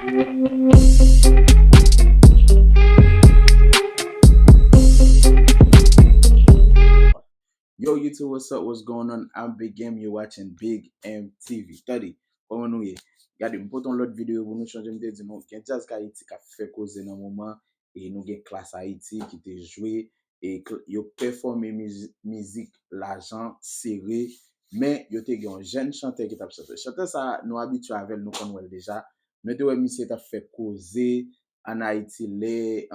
Yo, YouTube, what's up? What's going on? I'm Big Game. You're watching Big M TV. Study. Comment nous y? Regardez, nous potons l'autre vidéo pour nous changer de dire nous. Gen Jazz Haïti qui a fait causer dans moment et nous gen classe Haïti qui te joué et yo performé musique l'argent serré mais yo te gen un jeune chanteur qui t'a chanté. Chanteur ça nous habitué avec nous connaît déjà. Mais te ouais monsieur t'a fait causer en Haïti les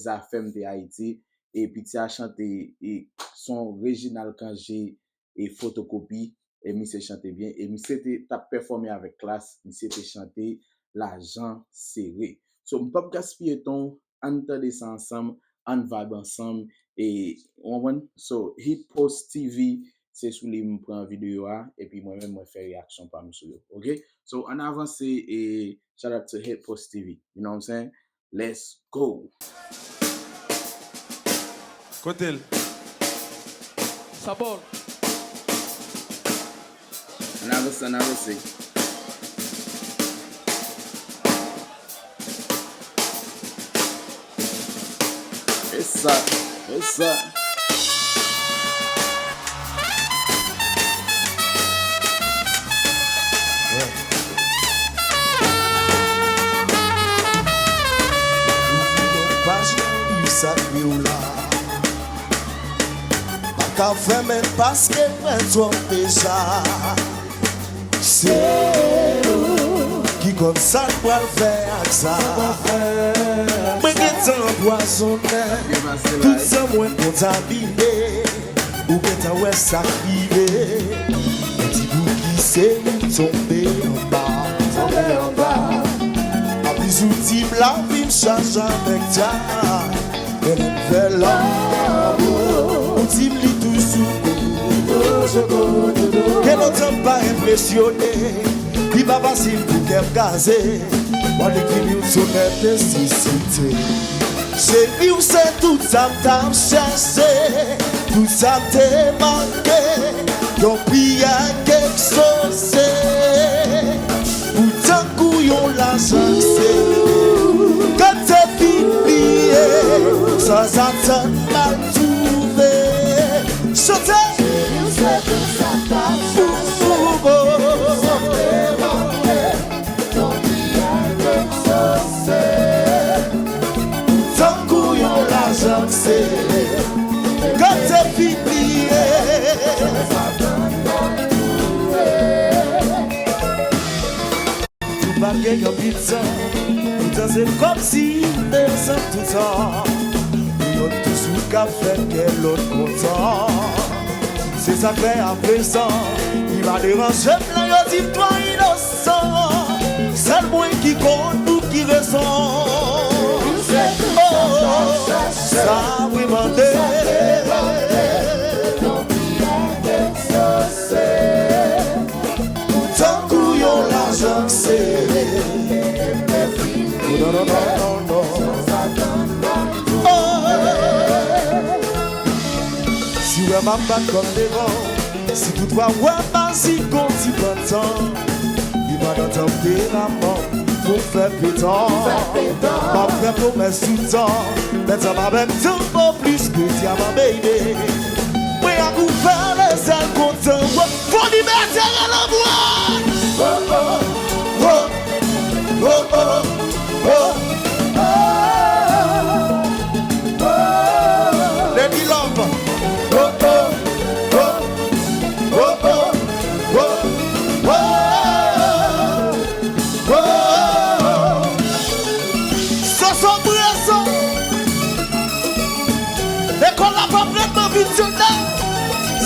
affaires de Haïti. Et puis tu as chanté et son original quand j'ai et photocopie et monsieur chanté bien et monsieur t'a performé avec classe, monsieur t'a chanté l'argent serré. So on pas gaspiller ton entendre ça ensemble, on vibe ensemble et on so Hit Post TV c'est sous les me prend vidéo et puis moi-même moi faire réaction par monsieur. OK? So on avance et shout out to Hit Post TV. You know what I'm saying? Let's go. Kotel. Sabor. Another. It's up. Ka fè men paske mwen ton deja. C'est qui kon sa kwa l'fè ak sa. Mwen gen tan poisonne, tout sa mwen kontamine. Ou gen tan wè sakrive, ti bou ki se mou tombe en ba. A bizou ti bla vi m'change avèk ta. Men en fè l'amour, ti m'li tout sous. Quel autre pas impressionné, il va facile pour qu'elle gazé. On équilibre son nécessité. C'est lui où c'est tout ça t'a cherché, tout ça t'est manqué. Yon pia quelque chose, pourtant couillon l'argent c'est. Quand t'es fini, sans attendre mal trouvé. Chantez. Quand t'es fini, tout baguette en pizza, tout c'est comme si des ans tout temps. Nous tous sous café, quel autre content. C'est ça fait à présent, il va déranger plein de dit toi innocent. C'est le moins qui compte ou qui ressent. Ça oui mandé. Tant couillon l'argent c'est. Non. Si ouais m'a pas comme des vents, si toutefois ouais pas si conti pas temps, il va dans ton tempérament pour faire pétant. Pas faire promesse tout le temps, mais ça va même tout pas plus que diamant baby. Oui à vous faire les ailes contents, pour liberté à la voix. Lady Love.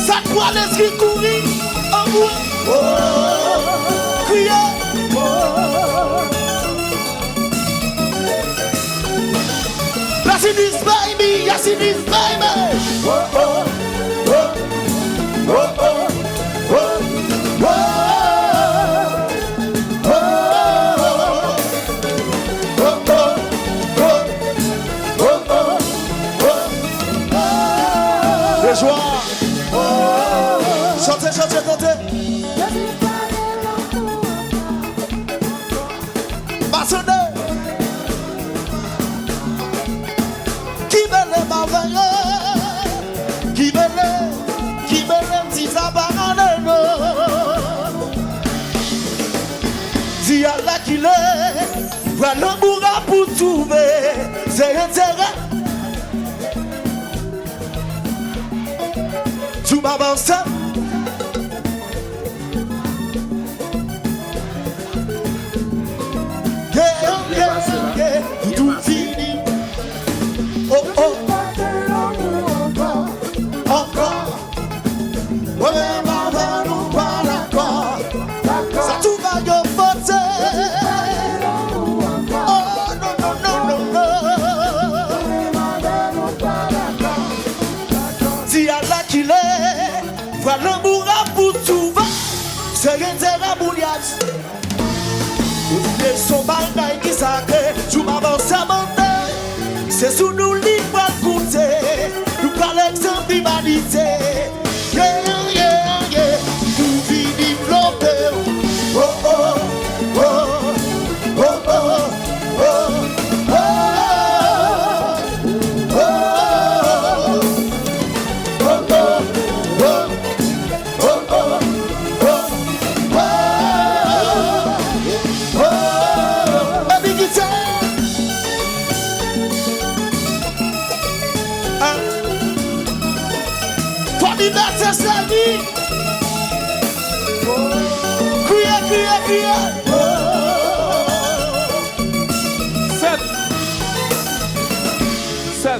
Ça quoi l'esprit courir en vous crier Yes it is baby, yes it is baby. Chantez. poissonné. Qui veut les merveilleux? Qui veut les petits abandonnés? Dis à la qu'il est, voilà l'amour pour trouver, c'est intérêt. Tu m'avances. Tout fini. Oh oh. Encore. Ouais, maman, nous pas d'accord. Ça tout va de voter. Oh non, non, non, non, non. Si à la qu'il est, voilà l'amour pour tout va. C'est intérêt bouillage. Les son bagaille qui sacré, tu m'avances à monter. C'est sous nous libres à goûter. Nous pas l'exemple d'humanité. Yeah, yeah, yeah. Tout vit développer. Oh, oh, oh, oh, oh, oh, oh, liberté, c'est la vie. Criez, criez, criez. 7.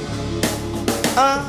1.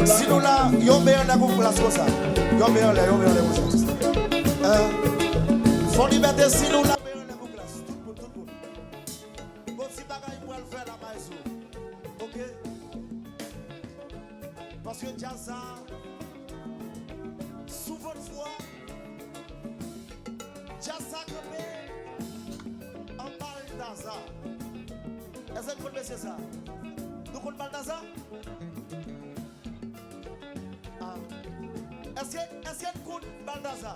Si nous là, yon meilleur là pour place comme ça. Yon meilleur là comme ça. Faut liberté si nous là meilleur là pour place. Tout le monde. Bon si bagaille pour le faire la maison. OK? Parce que jazz sous votre foi jazz campé en balle d'Aza. Est-ce que vous connaissez ça? Nous connaissons balle d'Aza? Est-ce qu'il y a une coup de Baldaza?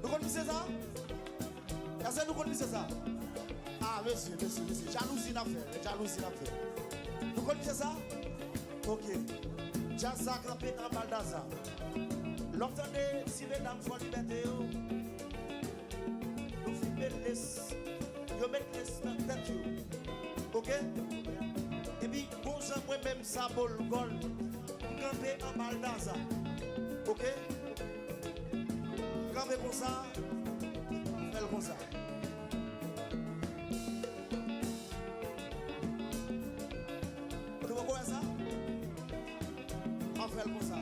Nous connaissons ça? Est-ce que nous connaissons ça? Ah, monsieur. Jalousie n'a fait. Nous connaissons ça? Ok. Jazza campé en Baldaza. L'entendez, si mesdames font liberté, nous filmons les. Yo mettre les tête. OK? Et puis bon ça moi même ça bol gol. Camper en Baldaza. OK? Camper comme ça. Fais comme ça. Tu vois quoi ça? En fait faire comme ça.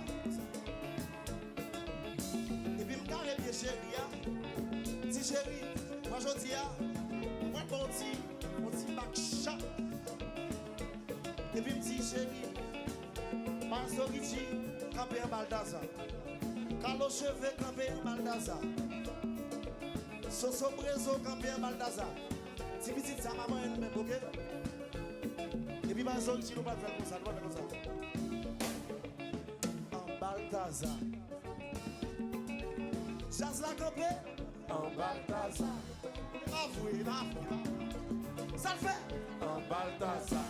Et puis, je carré bien chérie. Petit chéri, moi je dis, moi mon petit bac chat. Et puis, petit chéri, Mansorichi, campé en Baldaza. Carlos Cheveux, campé en Baldaza. Soso Brezo, campé en Baldaza. Si petit ça, maman, elle même, ok? Et puis, Mansorichi, nous va faire comme ça, nous va faire comme ça. En Baldaza. Jazz la campé en Baldaza. Avoué. Ça le fait en Baldaza.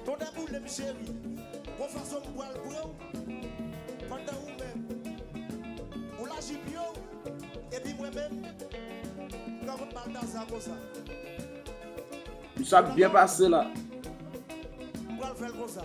Ton déboule, mes chéris. Qu'on fasse un poil bro. Pendant ou même. On la jipio. Et puis moi-même. Quand on Baldaza comme ça. Ça a bien passé là. On va le faire comme ça.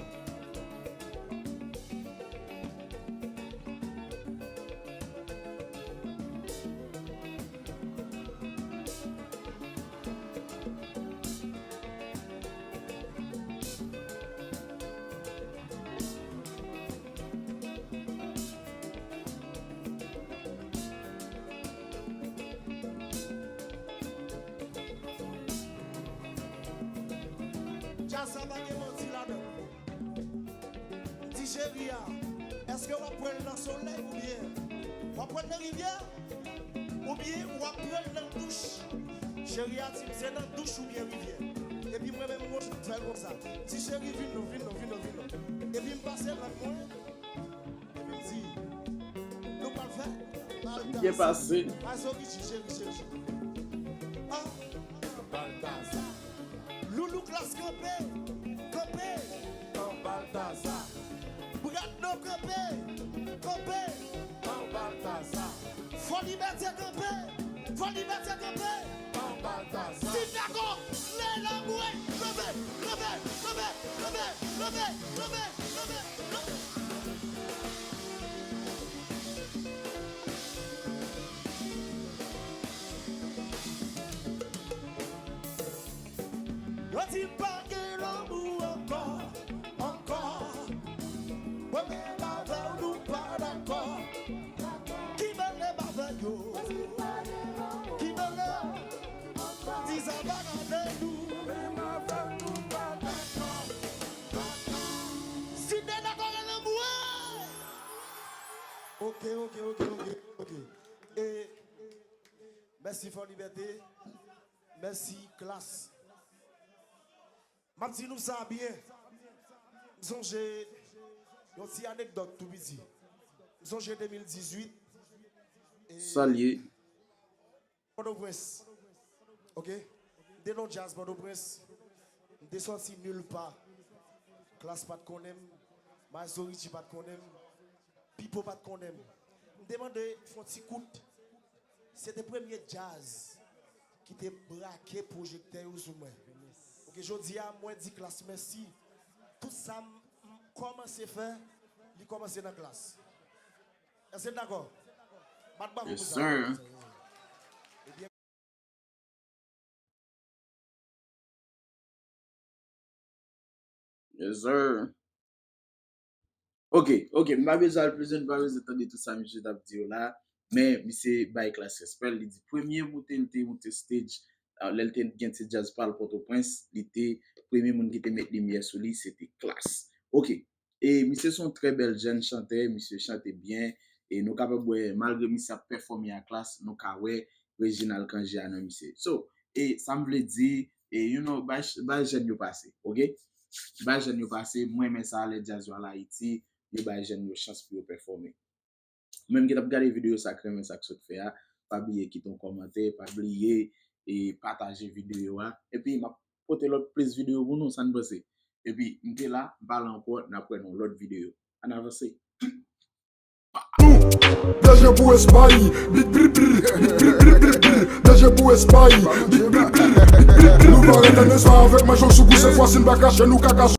Ça va menti là-dedans. Dis chérie, est-ce que vous prenez dans le soleil ou bien vous prenez dans la rivière ou bien vous prenez dans la douche? Chérie, c'est dans la douche ou bien rivière. Et puis moi-même, je fais comme ça. Dis chérie, viens. Et puis je passe dans le coin. Et puis je dis, nous pas le faire. Bien passé. Chérie. Loulou classe campé. En Baldaza. Bradno campé. En Baldaza. Faut liberté campé. En Baldaza. Si d'accord, les langouilles. Levé. Je dis pas que l'amour encore. Ouais, mais bavard nous pas d'accord. Qui veut les bavaillots? Qui veut les? Dis à bagarre nous. Si t'es d'accord avec l'amour. Ok. Et merci for liberté. Merci classe. Je dis nous ça bien. J'ai une petite anecdote tout petit. J'ai 2018. Salut. Port-au-Prince. Ok? Dès non jazz Port-au-Prince. Des sorti nulle part. Classe pas de connaître. Mansorichi pas de connaître. Pipo pas de connaître. Je demande un petit coup. C'est le premier jazz qui était braqué projecteur sur moi. Ok, je dis à moi, dit classe, merci. Tout ça, commence à faire, il commence dans la classe. Est-ce que d'accord? Yes, sir. Yes, sir. Ok, ma besoin de plus pas besoin de tout ça, monsieur Dabdio là, mais c'est by class respect, il dit premier monter stage, l'elten gen ti jazz parle Port-au-Prince, il était premier monde qui te mettre lumière sur lui, c'était classe. Ok. Et monsieur son très bel jeune chanteur, monsieur chantait bien et nous capable malgré monsieur a performé à classe, nous ka ouais original quand j'ai annoncé monsieur. So, et ça me veut dire et you know ba jeune yo passé, OK? Ba jeune yo passé, moi mais ça les jazz à Haïti, yo ba jeune yo chance pour performer. Même qui t'a regardé vidéo ça crème ça que ça fait pas oublier quitter un commentaire, pas oublier et partager vidéo et puis m'a porter l'autre plus vidéo pour nous ça ne passe. Et puis m'était là, parle encore n'a prendre l'autre vidéo. On avance. Déjà pour Espagne, déjà pour Espagne, nous va retenir ça avec ma chance sous cette fois c'est une bacache nous caca.